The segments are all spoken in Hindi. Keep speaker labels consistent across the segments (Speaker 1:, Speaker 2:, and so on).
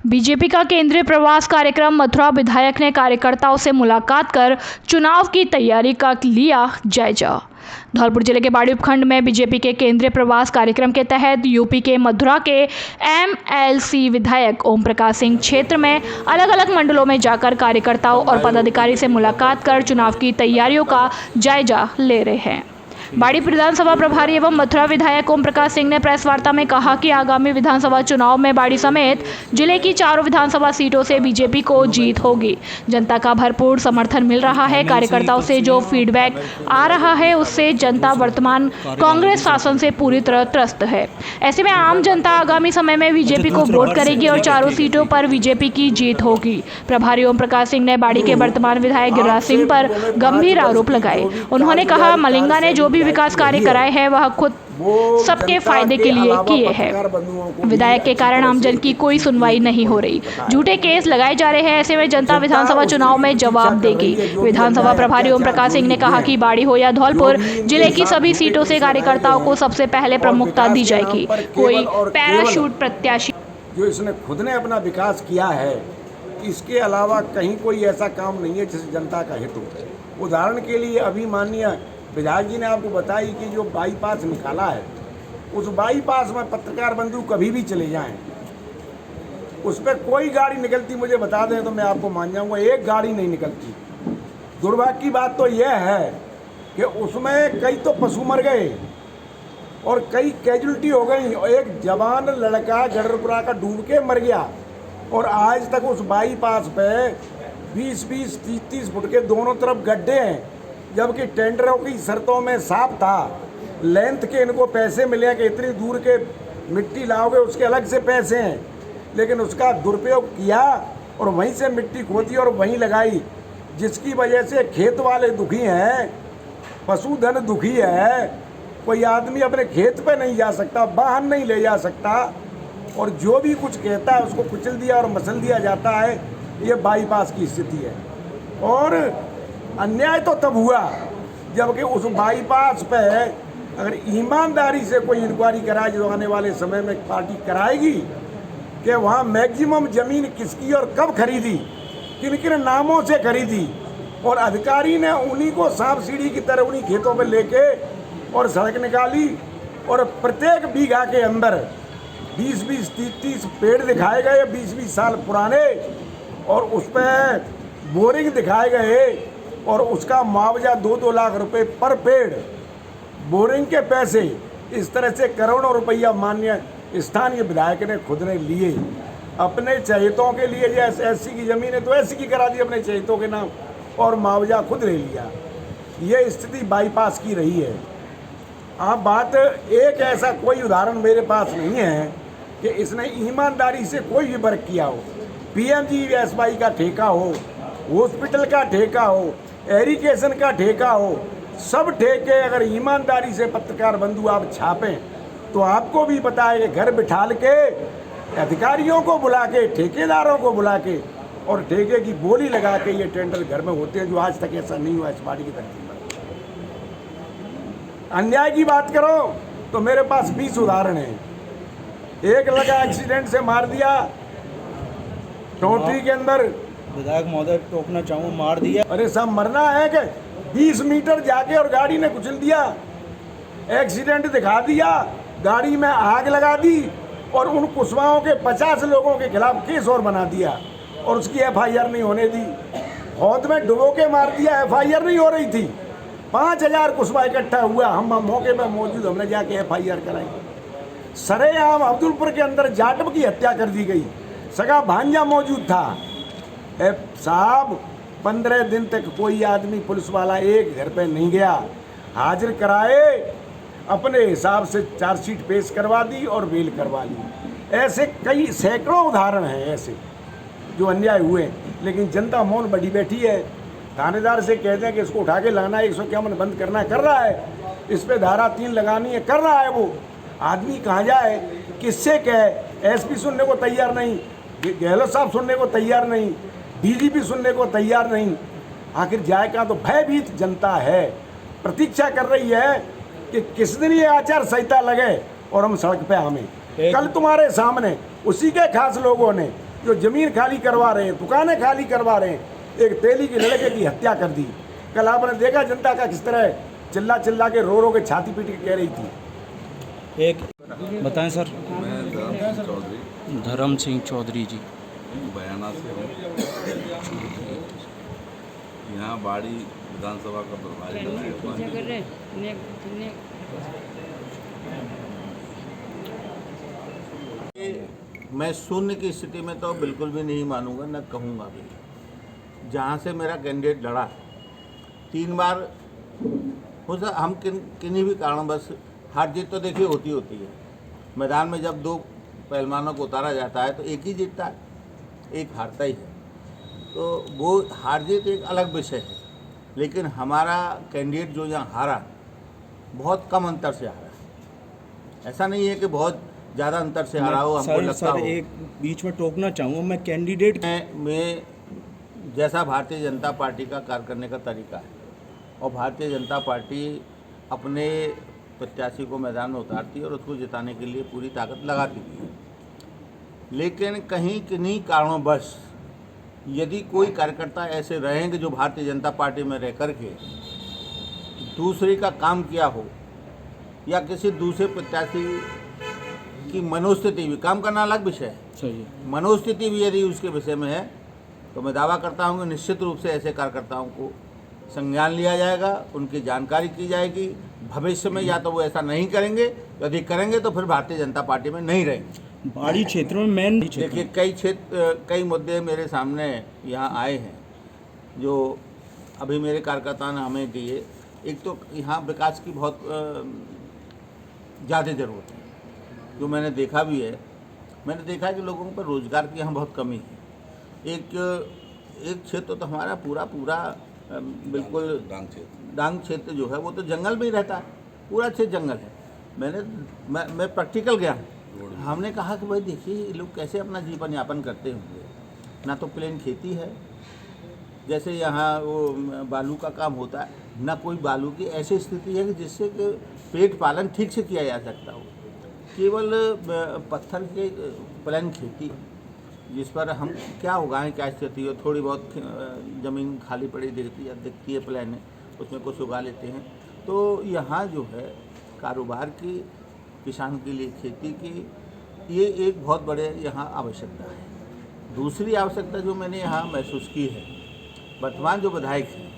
Speaker 1: बीजेपी का केंद्रीय प्रवास कार्यक्रम मथुरा। विधायक ने कार्यकर्ताओं से मुलाकात कर चुनाव की तैयारी का लिया जायजा। धौलपुर जिले के बाड़ी उपखंड में बीजेपी के केंद्रीय प्रवास कार्यक्रम के तहत यूपी के मथुरा के एमएलसी विधायक ओम प्रकाश सिंह क्षेत्र में अलग अलग मंडलों में जाकर कार्यकर्ताओं और पदाधिकारी से मुलाकात कर चुनाव की तैयारियों का जायजा ले रहे हैं। बाड़ी विधानसभा प्रभारी एवं मथुरा विधायक ओम प्रकाश सिंह ने प्रेस वार्ता में कहा कि आगामी विधानसभा चुनाव में बाड़ी समेत जिले की चारों विधानसभा सीटों से बीजेपी को जीत होगी। जनता का भरपूर समर्थन मिल रहा है। कार्यकर्ताओं से जो फीडबैक आ रहा है उससे जनता वर्तमान कांग्रेस शासन से पूरी तरह त्रस्त है। ऐसे में आम जनता आगामी समय में बीजेपी को वोट करेगी और चारों सीटों पर बीजेपी की जीत होगी। प्रभारी ओम प्रकाश सिंह ने बाड़ी के वर्तमान विधायक गिरिराज सिंह पर गंभीर आरोप लगाए। उन्होंने कहा, मलिंगा ने जो भी विकास कार्य कराए हैं वह खुद सबके फायदे के लिए किए हैं। विधायक के कारण आमजन की कोई सुनवाई नहीं हो रही, झूठे केस लगाए जा रहे हैं। ऐसे में जनता विधानसभा चुनाव में जवाब देगी। विधानसभा प्रभारी ओम प्रकाश सिंह ने कहा कि बाड़ी हो या धौलपुर, जिले की सभी सीटों से कार्यकर्ताओं को सबसे पहले प्रमुखता दी जाएगी। कोई पैराशूट प्रत्याशी
Speaker 2: जो इसने खुद ने अपना विकास किया है, इसके अलावा कहीं कोई ऐसा काम नहीं है जिससे जनता का हित हो। उदाहरण के लिए अभी माननीय विधायक जी ने आपको बताई कि जो बाईपास निकाला है, उस बाईपास में पत्रकार बंधु कभी भी चले जाएं, उस पर कोई गाड़ी निकलती मुझे बता दें तो मैं आपको मान जाऊंगा, एक गाड़ी नहीं निकलती। दुर्भाग्य की बात तो यह है कि उसमें कई तो पशु मर गए और कई कैजुअल्टी हो गई और एक जवान लड़का गढ़पुरा का डूब के मर गया। और आज तक उस बाईपास पे 20-20, 30-30 फुट के दोनों तरफ गड्ढे हैं, जबकि टेंडरों की शर्तों में साफ था, लेंथ के इनको पैसे मिले कि इतनी दूर के मिट्टी लाओगे उसके अलग से पैसे हैं, लेकिन उसका दुरुपयोग किया और वहीं से मिट्टी खोदी और वहीं लगाई, जिसकी वजह से खेत वाले दुखी हैं, पशुधन दुखी है। कोई आदमी अपने खेत पे नहीं जा सकता, वाहन नहीं ले जा सकता और जो भी कुछ कहता है उसको कुचल दिया और मसल दिया जाता है। ये बाईपास की स्थिति है। और अन्याय तो तब हुआ जबकि उस बाईपास पे अगर ईमानदारी से कोई इंक्वायरी कराए, जो आने वाले समय में पार्टी कराएगी कि वहाँ मैक्सिमम ज़मीन किसकी और कब खरीदी, किन किन नामों से खरीदी, और अधिकारी ने उन्हीं को सांप सीढ़ी की तरह उन्हीं खेतों में लेके और सड़क निकाली और प्रत्येक बीघा के अंदर 20-20, 30-30 पेड़ दिखाए गए 20-20 साल पुराने, और उस पर बोरिंग दिखाए गए और उसका मुआवजा 2-2 लाख रुपए पर पेड़, बोरिंग के पैसे, इस तरह से करोड़ों रुपया माननीय स्थानीय विधायक ने खुद ने लिए अपने चहेतों के लिए। जैसे एससी की ज़मीन है तो एससी की करा दी अपने चहेतों के नाम और मुआवजा खुद ले लिया। ये स्थिति बाईपास की रही है। आप बात एक ऐसा कोई उदाहरण मेरे पास नहीं है कि इसने ईमानदारी से कोई भी वर्क किया हो। PMGSY का ठेका हो, हॉस्पिटल का ठेका हो, एरिगेशन का ठेका हो, सब ठेके अगर ईमानदारी से पत्रकार बंधु आप छापें तो आपको भी पता है कि घर बिठाल के अधिकारियों को बुला के, ठेकेदारों को बुला के और ठेके की बोली लगा के ये टेंडर घर में होते हैं, जो आज तक ऐसा नहीं हुआ इस पार्टी की धरती पर। अन्याय की बात करो तो मेरे पास 20 उदाहरण हैं। एक लड़का एक्सीडेंट से मार दिया टोटरी के अंदर,
Speaker 3: विधायक महोदय टोकना चाहूँ, मार दिया।
Speaker 2: अरे सब मरना है कि 20 मीटर जाके और गाड़ी ने कुचल दिया, एक्सीडेंट दिखा दिया, गाड़ी में आग लगा दी और उन कुशवाहों के 50 लोगों के खिलाफ केस और बना दिया और उसकी FIR नहीं होने दी। हौद में डुबो के मार दिया, FIR नहीं हो रही थी। 5000 कुशवा इकट्ठा हुआ, हम मौके पर मौजूद, हमने जाके FIR कराई। सरेआम अब्दुलपुर के अंदर जाटव की हत्या कर दी गई, सगा भांजा मौजूद था। साहब 15 दिन तक कोई आदमी पुलिस वाला एक घर पे नहीं गया, हाजिर कराए, अपने हिसाब से चार्जशीट पेश करवा दी और बेल करवा ली। ऐसे कई सैकड़ों उदाहरण हैं ऐसे जो अन्याय हुए, लेकिन जनता मौन बड़ी बैठी है। थानेदार से कहते हैं कि इसको उठा के लाना है, 151 बंद करना है, कर रहा है, इस पे धारा 3 लगानी है, कर रहा है। वो आदमी कहाँ जाए, किससे कहे? SP सुनने को तैयार नहीं, गहलोत साहब सुनने को तैयार नहीं, DGP सुनने को तैयार नहीं। आखिर जाए कहाँ? तो भयभीत जनता है, प्रतीक्षा कर रही है कि किस दिन ये आचार संहिता लगे और हम सड़क पे आवे। कल तुम्हारे सामने उसी के खास लोगों ने जो ज़मीन खाली करवा रहे हैं, दुकानें खाली करवा रहे हैं, एक तेली के लड़के की हत्या कर दी। कल आपने देखा जनता का किस तरह चिल्ला चिल्ला के रो के छाती पीट के कह रही थी।
Speaker 3: एक बताएं सर।
Speaker 4: मैं धर्म सिंह चौधरी
Speaker 3: धर्म सिंह चौधरी जी
Speaker 4: बयाना से हूँ। यहाँ बाड़ी विधानसभा का प्रभारी बनाया हुआ है।
Speaker 5: मैं शून्य की स्थिति में तो बिल्कुल भी नहीं मानूंगा, न कहूँगा भी। जहाँ से मेरा कैंडिडेट लड़ा 3 बार हो सकता हम किन्हीं भी कारणवश हार जीत तो देखिए होती है। मैदान में जब 2 पहलवानों को उतारा जाता है तो एक ही जीतता है, एक हारता ही है। तो वो हार जीत एक अलग विषय है, लेकिन हमारा कैंडिडेट जो यहाँ हारा बहुत कम अंतर से हारा। ऐसा नहीं है कि बहुत ज़्यादा अंतर से हारा हो, हमको लगता हो।
Speaker 3: एक बीच में टोकना चाहूँगा, मैं कैंडिडेट
Speaker 5: में जैसा भारतीय जनता पार्टी का कार्य करने का तरीका है और भारतीय जनता पार्टी अपने प्रत्याशी को मैदान में उतारती है और उसको जिताने के लिए पूरी ताकत लगाती है। लेकिन कहीं किन्हीं कारणोंवश यदि कोई कार्यकर्ता ऐसे रहेंगे जो भारतीय जनता पार्टी में रह करके दूसरे का काम किया हो या किसी दूसरे प्रत्याशी की मनोस्थिति भी, काम करना अलग विषय है,
Speaker 3: सही है,
Speaker 5: मनोस्थिति भी यदि उसके विषय में है तो मैं दावा करता हूँ कि निश्चित रूप से ऐसे कार्यकर्ताओं को संज्ञान लिया जाएगा, उनकी जानकारी की जाएगी। भविष्य में या तो वो ऐसा नहीं करेंगे, यदि करेंगे तो फिर भारतीय जनता पार्टी में नहीं रहेंगे।
Speaker 3: बाड़ी क्षेत्रों में मेन
Speaker 5: देखिए कई मुद्दे मेरे सामने यहाँ आए हैं जो अभी मेरे कार्यकर्ताओं ने हमें दिए। एक तो यहाँ विकास की बहुत ज़्यादा ज़रूरत है, जो मैंने देखा भी है। मैंने देखा है कि लोगों पर रोज़गार की यहाँ बहुत कमी है। एक क्षेत्र तो हमारा पूरा बिल्कुल डांग क्षेत्र जो है वो तो जंगल में ही रहता है, पूरा क्षेत्र जंगल है। मैं प्रैक्टिकल गया हूँ। हमने कहा कि भाई देखिए ये लोग कैसे अपना जीवन यापन करते होंगे। ना तो प्लेन खेती है जैसे यहाँ वो बालू का काम होता है, ना कोई बालू की ऐसी स्थिति है कि जिससे कि पेट पालन ठीक से किया जा सकता हो। केवल पत्थर के प्लेन खेती जिस पर हम क्या उगाएं, क्या स्थिति हो। थोड़ी बहुत ज़मीन खाली पड़ी दिखती है प्लेन है, उसमें कुछ उगा लेते हैं। तो यहाँ जो है कारोबार की, किसान के लिए खेती की, ये एक बहुत बड़े यहाँ आवश्यकता है। दूसरी आवश्यकता जो मैंने यहाँ महसूस की है, वर्तमान जो विधायक हैं,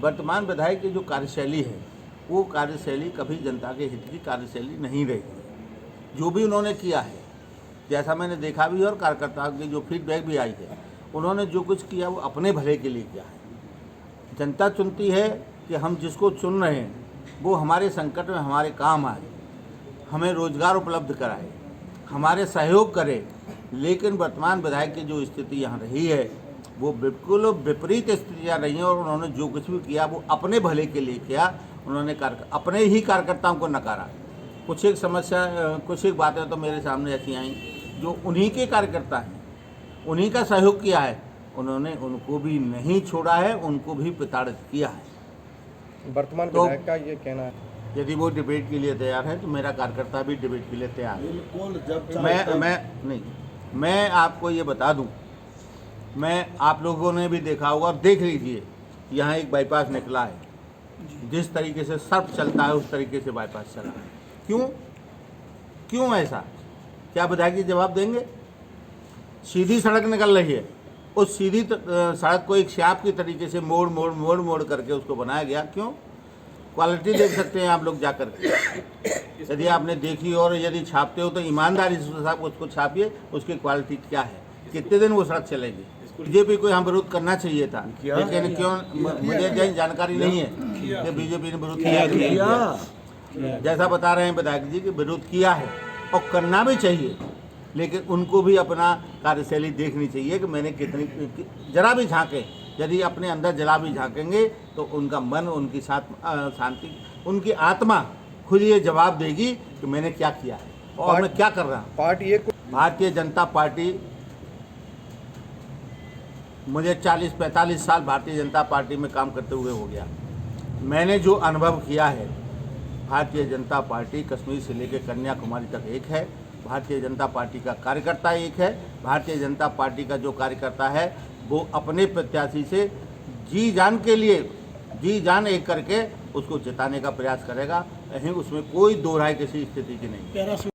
Speaker 5: वर्तमान विधायक की जो कार्यशैली है वो कार्यशैली कभी जनता के हित की कार्यशैली नहीं रही है। जो भी उन्होंने किया है, जैसा मैंने देखा भी है और कार्यकर्ताओं की जो फीडबैक भी आई है, उन्होंने जो कुछ किया वो अपने भले के लिए किया है। जनता चुनती है कि हम जिसको चुन रहे हैं वो हमारे संकट में हमारे काम आए, हमें रोजगार उपलब्ध कराए, हमारे सहयोग करे। लेकिन वर्तमान विधायक की जो स्थिति यहाँ रही है वो बिल्कुल विपरीत स्थितियाँ रही हैं और उन्होंने जो कुछ भी किया वो अपने भले के लिए किया। उन्होंने अपने ही कार्यकर्ताओं को नकारा। कुछ एक बातें तो मेरे सामने ऐसी आई जो उन्हीं के कार्यकर्ता हैं, उन्हीं का सहयोग किया है, उन्होंने उनको भी नहीं छोड़ा है, उनको भी प्रताड़ित किया है।
Speaker 6: वर्तमान
Speaker 5: तो
Speaker 6: विधायक का ये कहना है
Speaker 5: यदि वो डिबेट के लिए तैयार है तो मेरा कार्यकर्ता भी डिबेट के लिए तैयार है।
Speaker 2: बिल्कुल। जब
Speaker 5: मैं आपको ये बता दूं, मैं आप लोगों ने भी देखा होगा, और देख लीजिए यहाँ एक बाईपास निकला है, जिस तरीके से सर्फ चलता है उस तरीके से बाईपास चला है। क्यों ऐसा? क्या विधायक जी जवाब देंगे? सीधी सड़क निकल रही है, उस सीधी सड़क को एक शाप की तरीके से मोड़ करके उसको बनाया गया। क्यों? क्वालिटी देख सकते हैं आप लोग जाकर के। यदि आपने देखी और यदि छापते हो तो ईमानदारी से साहब उसको छापिए, उसकी क्वालिटी क्या है, कितने दिन वो सड़क चलेगी। बीजेपी को यहाँ विरोध करना चाहिए था, लेकिन क्यों, मुझे जानकारी नहीं है कि बीजेपी ने विरोध किया। जैसा बता रहे हैं विधायक जी कि विरोध किया है और करना भी चाहिए, लेकिन उनको भी अपना कार्यशैली देखनी चाहिए कि मैंने कितनी, जरा भी झांके, यदि अपने अंदर जला भी झांकेंगे तो उनका मन, उनकी शांति, उनकी आत्मा खुद ये जवाब देगी कि मैंने क्या किया है और मैं क्या कर रहा हूँ। भारतीय जनता पार्टी, मुझे 40-45 साल भारतीय जनता पार्टी में काम करते हुए हो गया। मैंने जो अनुभव किया है, भारतीय जनता पार्टी कश्मीर से लेकर कन्याकुमारी तक एक है। भारतीय जनता पार्टी का कार्यकर्ता एक है। भारतीय जनता पार्टी का जो कार्यकर्ता है वो अपने प्रत्याशी से जी जान एक करके उसको जिताने का प्रयास करेगा। कहीं उसमें कोई दो राय किसी स्थिति की नहीं।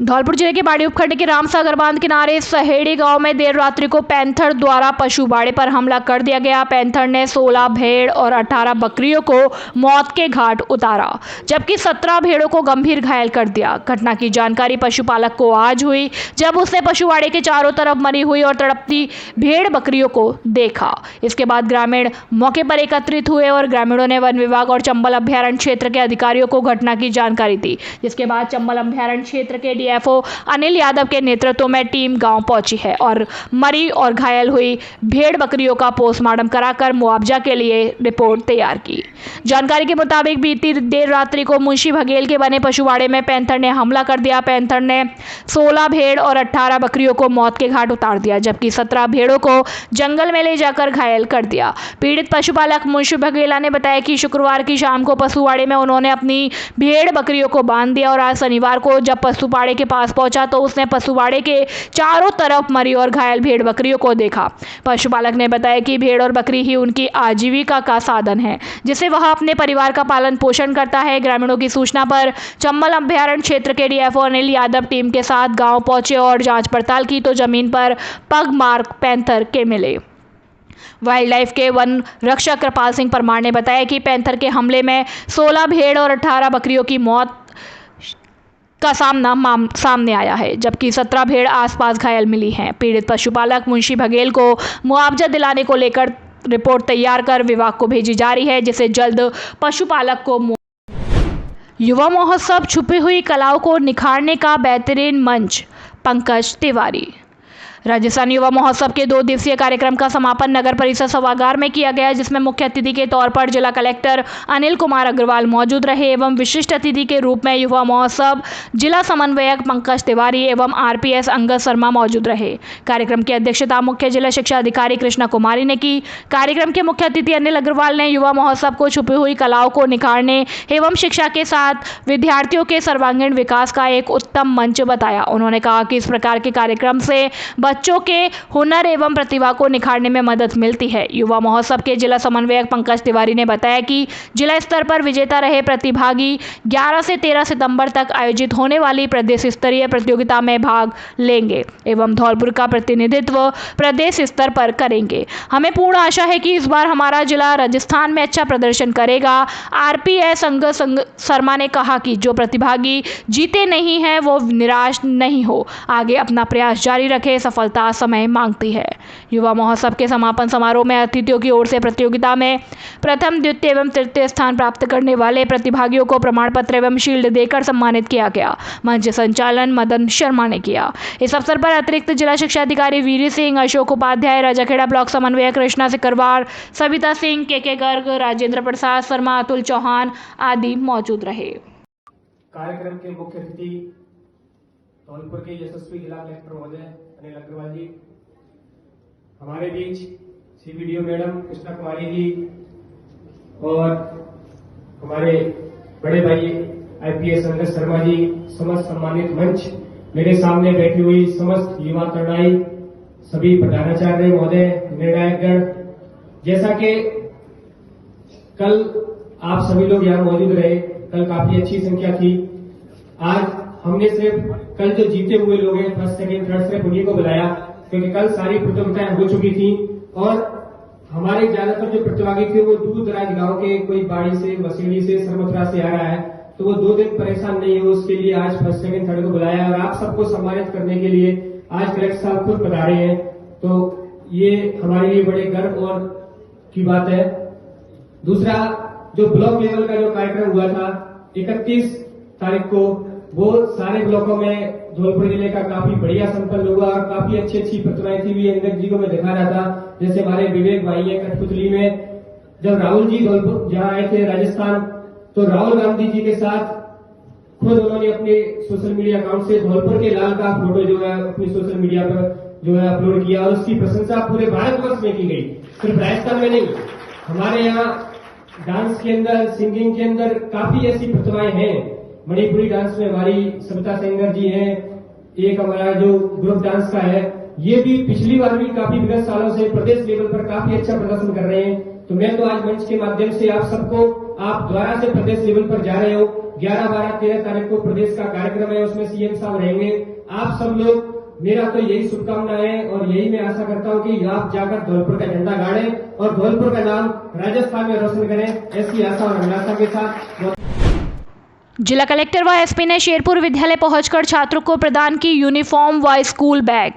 Speaker 1: धौलपुर जिले के बाड़ी उपखंड के रामसागर बांध किनारे सहेड़ी गांव में देर रात्रि को पैंथर द्वारा पशु बाड़े पर हमला कर दिया गया। पैंथर ने 16 भेड़ और 18 बकरियों को मौत के घाट उतारा, जबकि 17 भेड़ों को गंभीर घायल कर दिया। घटना की जानकारी पशुपालक को आज हुई, जब उसने पशु बाड़े के चारों तरफ मरी हुई और तड़पती भेड़ बकरियों को देखा। इसके बाद ग्रामीण मौके पर एकत्रित हुए और ग्रामीणों ने वन विभाग और चंबल अभ्यारण्य क्षेत्र के अधिकारियों को घटना की जानकारी दी, जिसके बाद चंबल अभ्यारण्य क्षेत्र के डीएफओ अनिल यादव के नेतृत्व में टीम गांव पहुंची है और मरी और घायल हुई भेड़ बकरियों का पोस्टमार्टम कराकर मुआवजा के लिए रिपोर्ट तैयार की। जानकारी के मुताबिक बीती देर रात्रि को मुंशी बघेल के बने पशुवाड़े में पैंथर ने हमला कर दिया। पैंथर ने 16 भेड़ और 18 बकरियों को मौत के घाट उतार दिया, जबकि 17 भेड़ों को जंगल में ले जाकर घायल कर दिया। पीड़ित पशुपालक मुंशी बघेला ने बताया कि शुक्रवार की शाम को पशुवाड़े में उन्होंने अपनी भेड़ बकरियों को बांध दिया और आज शनिवार को जब पशुवाड़े के पास पहुंचा तो उसने पशुवाड़े के चारों तरफ मरी और घायल भेड़ बकरियों को देखा। पशुपालक ने बताया कि भेड़ और बकरी ही उनकी आजीविका का साधन है, जिससे वह अपने परिवार का पालन पोषण करता है। ग्रामीणों की सूचना पर चंबल अभ्यारण्य क्षेत्र के डीएफओ अनिल यादव टीम के साथ गांव पहुंचे और जांच पड़ताल की तो जमीन पर पग मार्क पैंथर के मिले। वाइल्ड लाइफ के वन रक्षक कृपाल सिंह परमार ने बताया कि पैंथर के हमले में 16 भेड़ और 18 बकरियों की मौत का सामने आया है, जबकि 17 भेड़ आसपास घायल मिली हैं। पीड़ित पशुपालक मुंशी बघेल को मुआवजा दिलाने को लेकर रिपोर्ट तैयार कर विभाग को भेजी जा रही है, जिसे जल्द पशुपालक को युवा महोत्सव छुपी हुई कलाओं को निखारने का बेहतरीन मंच, पंकज तिवारी। राजस्थान युवा महोत्सव के 2 दिवसीय कार्यक्रम का समापन नगर परिषद सभागार में किया गया, जिसमें मुख्य अतिथि के तौर पर जिला कलेक्टर अनिल कुमार अग्रवाल मौजूद रहे एवं विशिष्ट अतिथि के रूप में युवा महोत्सव जिला समन्वयक पंकज तिवारी एवं आरपीएस अंगद शर्मा मौजूद रहे। कार्यक्रम की अध्यक्षता मुख्य जिला शिक्षा अधिकारी कृष्णा कुमारी ने की। कार्यक्रम के मुख्य अतिथि अनिल अग्रवाल ने युवा महोत्सव को छुपी हुई कलाओं को निखारने एवं शिक्षा के साथ विद्यार्थियों के सर्वांगीण विकास का एक उत्तम मंच बताया। उन्होंने कहा कि इस प्रकार के कार्यक्रम से बच्चों के हुनर एवं प्रतिभा को निखारने में मदद मिलती है। युवा महोत्सव के जिला समन्वयक पंकज तिवारी ने बताया कि जिला स्तर पर विजेता रहे प्रतिभागी 11 से 13 सितंबर तक आयोजित होने वाली प्रदेश स्तरीय प्रतियोगिता में भाग लेंगे एवं धौलपुर का प्रतिनिधित्व प्रदेश स्तर पर करेंगे। हमें पूर्ण आशा है कि इस बार हमारा जिला राजस्थान में अच्छा प्रदर्शन करेगा। आरपीएस अंगद शर्मा ने कहा कि जो प्रतिभागी जीते नहीं हैं वो निराश नहीं हो, आगे अपना प्रयास जारी रखे, सफलता समय मांगती है। युवा महोत्सव के समापन समारोह में अतिथियों की ओर से प्रतियोगिता में प्रथम, द्वितीय एवं तृतीय स्थान प्राप्त करने वाले प्रतिभागियों को प्रमाण पत्र एवं शील्ड देकर सम्मानित किया गया। मंच संचालन मदन शर्मा ने किया। इस अवसर पर अतिरिक्त जिला शिक्षा अधिकारी वीर सिंह, अशोक उपाध्याय, राजाखेड़ा ब्लॉक समन्वयक कृष्णा सिकरवार, सविता सिंह, के गर्ग, राजेंद्र प्रसाद शर्मा, अतुल चौहान आदि मौजूद रहे।
Speaker 6: कार्यक्रम के मुख्य अतिथि धौलपुर के यशस्वी जिला कलेक्टर महोदय अनिल अग्रवाल जी, हमारे बीच सीबीडीओ मैडम कृष्णा कुमारी जी और हमारे बड़े भाई आईपीएस अंगद शर्मा जी, समस्त सम्मानित मंच, मेरे सामने बैठी हुई समस्त युवा तरुणाई, सभी प्रधानाचार्य महोदय, निर्णायकगण, जैसा कि कल आप सभी लोग यहाँ मौजूद रहे, कल काफी अच्छी संख्या थी। आज हमने सिर्फ कल जो जीते हुए लोग हैं फर्स्ट, सेकंड, थर्ड, सिर्फ उन्हीं को बुलाया, क्योंकि कल सारी प्रतियोगिताएं हो चुकी थी और हमारे ज्यादातर जो प्रतिभागी थे वो दूर दराज गांव के, कोई बाड़ी से, वसीड़ी से, सरमथुरा से आ रहा है, तो वो 2 दिन परेशान नहीं हो, उसके लिए आज फर्स्ट, सेकंड, थर्ड को बुलाया और आप सबको सम्मानित करने के लिए आज कलेक्टर साहब खुद पधारे हैं। तो ये हमारे लिए बड़े गर्व और की बात है। दूसरा जो ब्लॉक लेवल का जो कार्यक्रम हुआ था 31 तारीख को, वो सारे ब्लॉकों में धौलपुर जिले का काफी बढ़िया संपन्न हुआ और काफी अच्छी अच्छी प्रतिमाएं थी। भी अंगद जी को मैं दिखा रहा था, जैसे हमारे विवेक भाई है कठपुतली में। जब राहुल जी धौलपुर जहाँ आए थे राजस्थान, तो राहुल गांधी जी के साथ खुद उन्होंने अपने सोशल मीडिया अकाउंट से धौलपुर के लाल का फोटो जो है अपनी सोशल मीडिया पर जो है अपलोड किया और उसकी प्रशंसा पूरे भारतवर्ष में की गई, सिर्फ राजस्थान में नहीं। हमारे यहाँ डांस के अंदर, सिंगिंग के अंदर काफी ऐसी प्रतिभाएं हैं। मणिपुरी डांस में हमारी सविता सेंगर जी हैं, एक हमारा जो ग्रुप डांस का है, ये भी पिछली बार भी काफी विगत सालों से प्रदेश लेवल पर काफी अच्छा प्रदर्शन कर रहे हैं। तो मैं तो आज मंच के माध्यम से आप सबको, आप द्वारा से प्रदेश लेवल पर जा रहे हो, 11, 12, 13 तारीख को प्रदेश का कार्यक्रम है, उसमें सीएम साहब रहेंगे। आप सब लोग, मेरा तो यही शुभकामना है और यही मैं आशा करता हूं कि आप जाकर धौलपुर का झंडा गाड़ें और धौलपुर का नाम राजस्थान में रोशन करें, ऐसी आशा और अभिलाषा के साथ।
Speaker 1: जिला कलेक्टर व एसपी ने शेरपुर विद्यालय पहुंचकर छात्रों को प्रदान की यूनिफॉर्म व स्कूल बैग।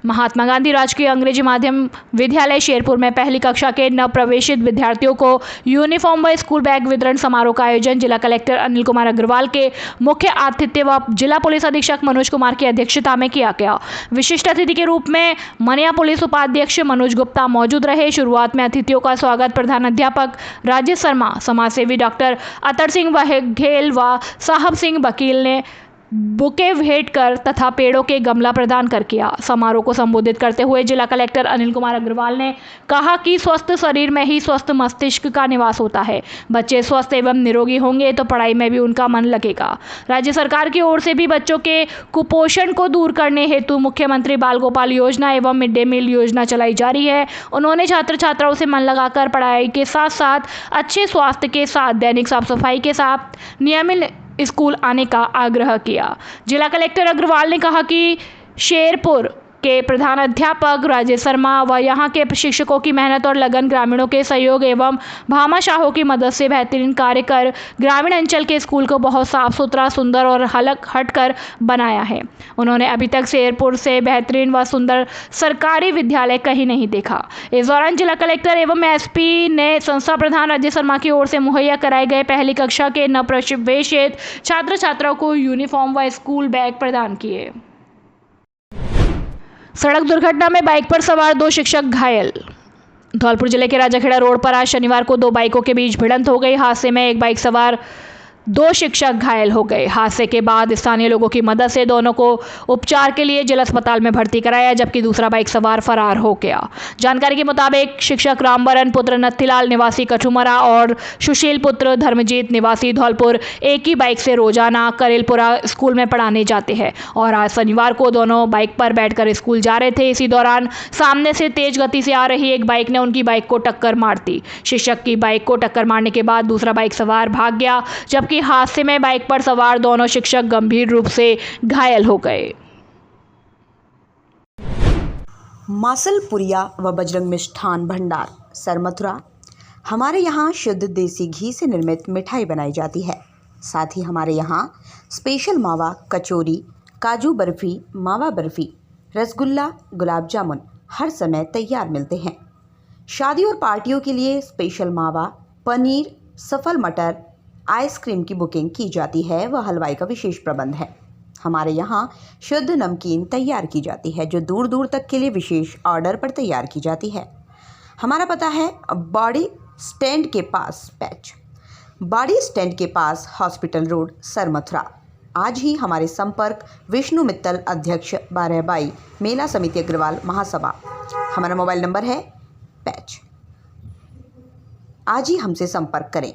Speaker 1: महात्मा गांधी राजकीय अंग्रेजी माध्यम विद्यालय शेरपुर में पहली कक्षा के नवप्रवेशित विद्यार्थियों को यूनिफॉर्म व स्कूल बैग वितरण समारोह का आयोजन जिला कलेक्टर अनिल कुमार अग्रवाल के मुख्य आतिथ्य व जिला पुलिस अधीक्षक मनोज कुमार की अध्यक्षता में किया गया। विशिष्ट अतिथि के रूप में मनिया पुलिस उपाध्यक्ष मनोज गुप्ता मौजूद रहे। शुरुआत में अतिथियों का स्वागत प्रधानाध्यापक राजेश शर्मा, समाजसेवी डॉक्टर अतर सिंह बघेल व साहब सिंह वकील ने बुके भेंट कर तथा पेड़ों के गमला प्रदान कर किया। समारोह को संबोधित करते हुए जिला कलेक्टर अनिल कुमार अग्रवाल ने कहा कि स्वस्थ शरीर में ही स्वस्थ मस्तिष्क का निवास होता है। बच्चे स्वस्थ एवं निरोगी होंगे तो पढ़ाई में भी उनका मन लगेगा। राज्य सरकार की ओर से भी बच्चों के कुपोषण को दूर करने हेतु मुख्यमंत्री बाल गोपाल योजना एवं मिड डे मील योजना चलाई जा रही है। उन्होंने छात्र छात्राओं से मन लगाकर पढ़ाई के साथ साथ अच्छे स्वास्थ्य के साथ दैनिक साफ सफाई के साथ नियमित स्कूल आने का आग्रह किया। जिला कलेक्टर अग्रवाल ने कहा कि शेरपुर के प्रधानाध्यापक राजेश शर्मा व यहाँ के शिक्षकों की मेहनत और लगन, ग्रामीणों के सहयोग एवं भामाशाहों की मदद से बेहतरीन कार्य कर ग्रामीण अंचल के स्कूल को बहुत साफ सुथरा, सुंदर और हलक हटकर बनाया है। उन्होंने अभी तक शेरपुर से बेहतरीन व सुंदर सरकारी विद्यालय कहीं नहीं देखा। इस दौरान जिला कलेक्टर एवं एसपी ने संस्था प्रधान राजेश शर्मा की ओर से मुहैया कराए गए पहली कक्षा के नवप्रवेशित छात्र छात्राओं को यूनिफॉर्म व स्कूल बैग प्रदान किए। सड़क दुर्घटना में बाइक पर सवार 2 शिक्षक घायल। धौलपुर जिले के राजाखेड़ा रोड पर आज शनिवार को 2 बाइकों के बीच भिड़ंत हो गई। हादसे में एक बाइक सवार 2 शिक्षक घायल हो गए। हादसे के बाद स्थानीय लोगों की मदद से दोनों को उपचार के लिए जिला अस्पताल में भर्ती कराया, जबकि दूसरा बाइक सवार फरार हो गया। जानकारी के मुताबिक शिक्षक रामबरन पुत्र नत्थीलाल निवासी कठुमरा और सुशील पुत्र धर्मजीत निवासी धौलपुर एक ही बाइक से रोजाना करेलपुरा स्कूल में पढ़ाने जाते हैं और आज शनिवार को दोनों बाइक पर बैठकर स्कूल जा रहे थे। इसी दौरान सामने से तेज गति से आ रही एक बाइक ने उनकी बाइक को टक्कर मार दी। शिक्षक की बाइक को टक्कर मारने के बाद दूसरा बाइक सवार भाग गया, जबकि हादसे में बाइक पर सवार दोनों शिक्षक गंभीर रूप से घायल हो गए।
Speaker 7: मासलपुरिया व बजरंग मिष्ठान भंडार सरमथुरा। हमारे यहाँ शुद्ध देसी घी से निर्मित मिठाई बनाई जाती है। साथ ही हमारे यहाँ स्पेशल मावा कचौरी, काजू बर्फ़ी, मावा बर्फ़ी, रसगुल्ला, गुलाब जामुन हर समय तैयार मिलते हैं। शादी और पार्टियों के लिए स्पेशल मावा, पनीर, सफल मटर, आइसक्रीम की बुकिंग की जाती है व हलवाई का विशेष प्रबंध है। हमारे यहाँ शुद्ध नमकीन तैयार की जाती है जो दूर दूर तक के लिए विशेष ऑर्डर पर तैयार की जाती है। हमारा पता है बाड़ी स्टैंड के पास पैच, बाड़ी स्टैंड के पास हॉस्पिटल रोड, सरमथुरा। आज ही हमारे संपर्क विष्णु मित्तल, अध्यक्ष 12/22 मेला समिति अग्रवाल महासभा। हमारा मोबाइल नंबर है पैच। आज ही हमसे संपर्क करें।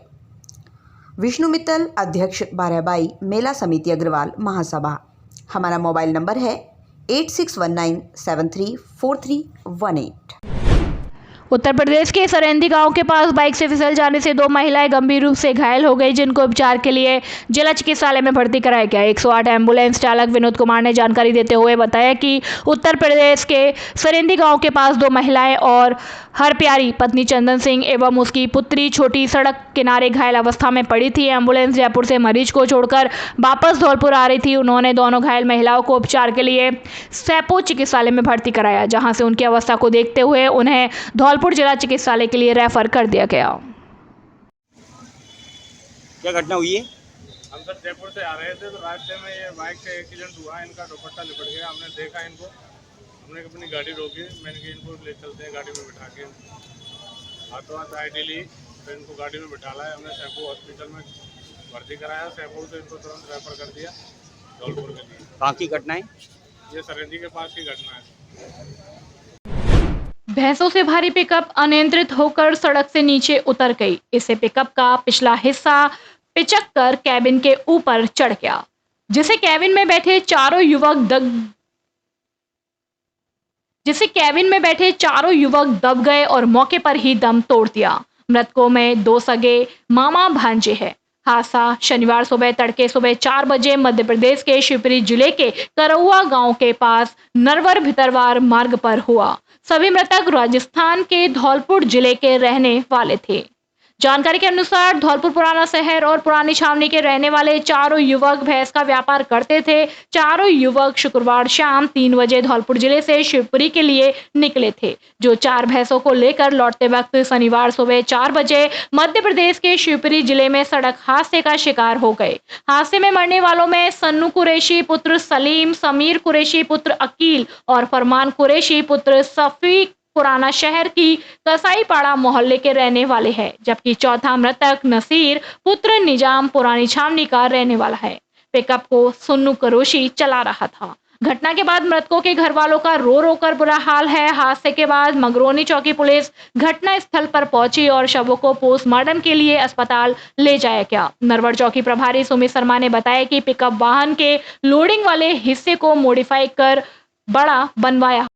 Speaker 7: विष्णु मित्तल, अध्यक्ष 12/22 मेला समिति अग्रवाल महासभा। हमारा मोबाइल नंबर है 8619734318।
Speaker 1: उत्तर प्रदेश के सरेंदी गांव के पास बाइक से फिसल जाने से 2 महिलाएं गंभीर रूप से घायल हो गई, जिनको उपचार के लिए जिला चिकित्सालय में भर्ती कराया गया। 108 एम्बुलेंस चालक विनोद कुमार ने जानकारी देते हुए बताया कि उत्तर प्रदेश के सरेंदी गांव के पास 2 महिलाएं और हर प्यारी पत्नी चंदन सिंह एवं उसकी पुत्री छोटी सड़क किनारे घायल अवस्था में पड़ी थी। एम्बुलेंस जयपुर से मरीज को छोड़कर वापस धौलपुर आ रही थी। उन्होंने दोनों घायल महिलाओं को उपचार के लिए सैपो चिकित्सालय में भर्ती कराया, जहां से उनकी अवस्था को देखते हुए उन्हें धौलपुर जिला चिकित्सालय के लिए रेफर कर दिया गया।
Speaker 8: क्या घटना हुई है?
Speaker 9: हम सर जयपुर से आ रहे थे तो रास्ते में ये बाइक से एक्सीडेंट हुआ, इनका दुपट्टा लिपट गया। हमने देखा इनको, हमने अपनी गाड़ी रोकी, मैंने कि इनको ले चलते हैं गाड़ी में बिठा के। हाथों हाथ आईडी ली, फिर इनको गाड़ी में बिठा लाया। हमने सैफू हॉस्पिटल में भर्ती कराया, सैफू से इनको तुरंत रेफर कर दिया धौलपुर के लिए।
Speaker 8: कहाँ की घटना है?
Speaker 9: ये सरेंडी के पास की घटना है।
Speaker 1: भैंसों से भारी पिकअप अनियंत्रित होकर सड़क से नीचे उतर गई। इससे पिकअप का पिछला हिस्सा पिचककर कैबिन के ऊपर चढ़ गया, जिसे कैबिन में बैठे चारों युवक दब गए और मौके पर ही दम तोड़ दिया। मृतकों में 2 सगे मामा भांजे हैं। हादसा शनिवार सुबह तड़के 4 बजे मध्य प्रदेश के शिवपुरी जिले के करौआ गांव के पास नरवर भितरवार मार्ग पर हुआ। सभी मृतक राजस्थान के धौलपुर जिले के रहने वाले थे। जानकारी के अनुसार धौलपुर पुराना शहर और पुरानी छावनी के रहने वाले चारों युवक भैंस का व्यापार करते थे। चारों युवक शुक्रवार शाम 3 बजे धौलपुर जिले से शिवपुरी के लिए निकले थे, जो 4 भैंसों को लेकर लौटते वक्त शनिवार सुबह 4 बजे मध्य प्रदेश के शिवपुरी जिले में सड़क हादसे का शिकार हो गए। हादसे में मरने वालों में सन्नू कुरैशी पुत्र सलीम, समीर कुरैशी पुत्र अकील और फरमान कुरैशी पुत्र सफी पुराना शहर की कसाईपाड़ा मोहल्ले के रहने वाले हैं, जबकि चौथा मृतक नसीर पुत्र निजाम पुरानी छावनी का रहने वाला है। पिकअप को सन्नू कुरैशी चला रहा था। घटना के बाद मृतकों के घर वालों का रो रो कर बुरा हाल है। हादसे के बाद मगरोनी चौकी पुलिस घटना स्थल पर पहुंची और शवों को पोस्टमार्टम के लिए अस्पताल ले जाया गया। नरवर चौकी प्रभारी सुमित शर्मा ने बताया कि पिकअप वाहन के लोडिंग वाले हिस्से को मॉडिफाई कर बड़ा बनवाया।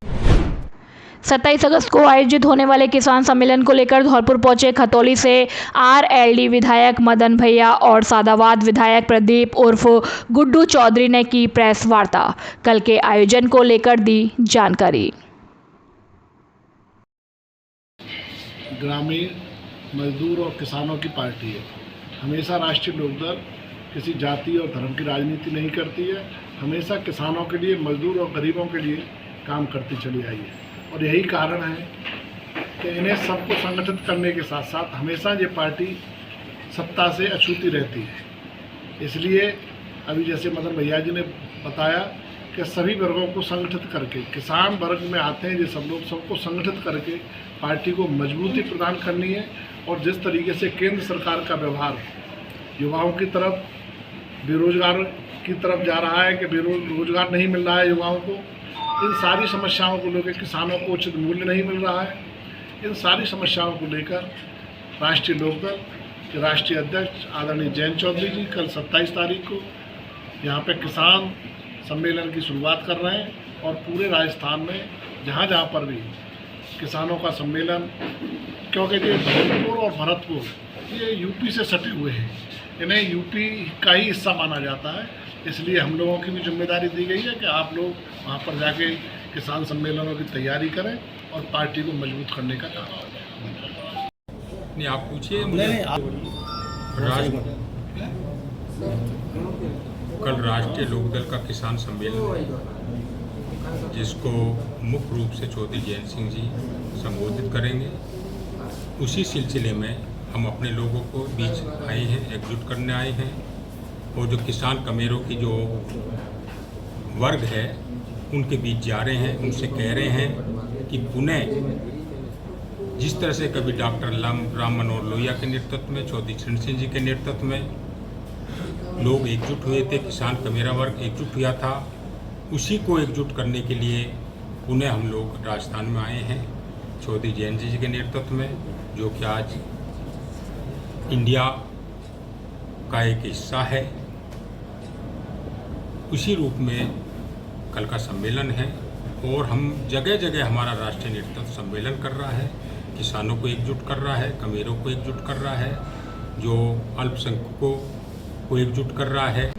Speaker 1: 27 अगस्त को आयोजित होने वाले किसान सम्मेलन को लेकर धौलपुर पहुंचे खतौली से आरएलडी विधायक मदन भैया और सादाबाद विधायक प्रदीप उर्फ गुड्डू चौधरी ने की प्रेस वार्ता। कल के आयोजन को लेकर दी जानकारी।
Speaker 10: ग्रामीण मजदूर और किसानों की पार्टी है। हमेशा राष्ट्रीय लोकदल किसी जाति और धर्म की राजनीति नहीं करती है। हमेशा किसानों के लिए, मजदूर और गरीबों के लिए काम करती चली आई है और यही कारण है कि इन्हें सबको संगठित करने के साथ साथ हमेशा ये पार्टी सत्ता से अछूती रहती है। इसलिए अभी जैसे मदन भैया जी ने बताया कि सभी वर्गों को संगठित करके किसान वर्ग में आते हैं, ये सब लोग सबको संगठित करके पार्टी को मजबूती प्रदान करनी है। और जिस तरीके से केंद्र सरकार का व्यवहार युवाओं की तरफ, बेरोजगार की तरफ जा रहा है कि रोजगार नहीं मिल रहा है युवाओं को, इन सारी समस्याओं को लेकर किसानों को उचित मूल्य नहीं मिल रहा है, इन सारी समस्याओं को लेकर राष्ट्रीय लोकदल के राष्ट्रीय अध्यक्ष आदरणीय जयंत चौधरी जी कल 27 तारीख को यहाँ पे किसान सम्मेलन की शुरुआत कर रहे हैं। और पूरे राजस्थान में जहाँ जहाँ पर भी किसानों का सम्मेलन, क्योंकि ये धौलपुर और भरतपुर ये यूपी से सटे हुए हैं, इन्हें यूपी का ही हिस्सा माना जाता है, इसलिए हम लोगों की भी जिम्मेदारी दी गई है कि आप लोग वहाँ पर जाके किसान सम्मेलनों की तैयारी करें और पार्टी को मजबूत करने का काम करें।
Speaker 11: नहीं, आप पूछिए मुझे। कल राष्ट्रीय लोकदल का किसान सम्मेलन है, जिसको मुख्य रूप से चौधरी जयंत सिंह जी संबोधित करेंगे। उसी सिलसिले में हम अपने लोगों को बीच आए हैं, एकजुट करने आए हैं और जो किसान कमेरों की जो वर्ग है उनके बीच जा रहे हैं, उनसे कह रहे हैं कि पुनः जिस तरह से कभी डॉक्टर राम मनोहर लोहिया के नेतृत्व में, चौधरी चरण सिंह जी के नेतृत्व में लोग एकजुट हुए थे, किसान कमेरा वर्ग एकजुट हुआ था, उसी को एकजुट करने के लिए पुनः हम लोग राजस्थान में आए हैं चौधरी जयंत जी के नेतृत्व में, जो कि आज इंडिया का एक हिस्सा है। उसी रूप में कल का सम्मेलन है और हम जगह जगह हमारा राष्ट्रीय नेतृत्व सम्मेलन कर रहा है, किसानों को एकजुट कर रहा है, कमेरों को एकजुट कर रहा है, जो अल्पसंख्यकों को एकजुट कर रहा है।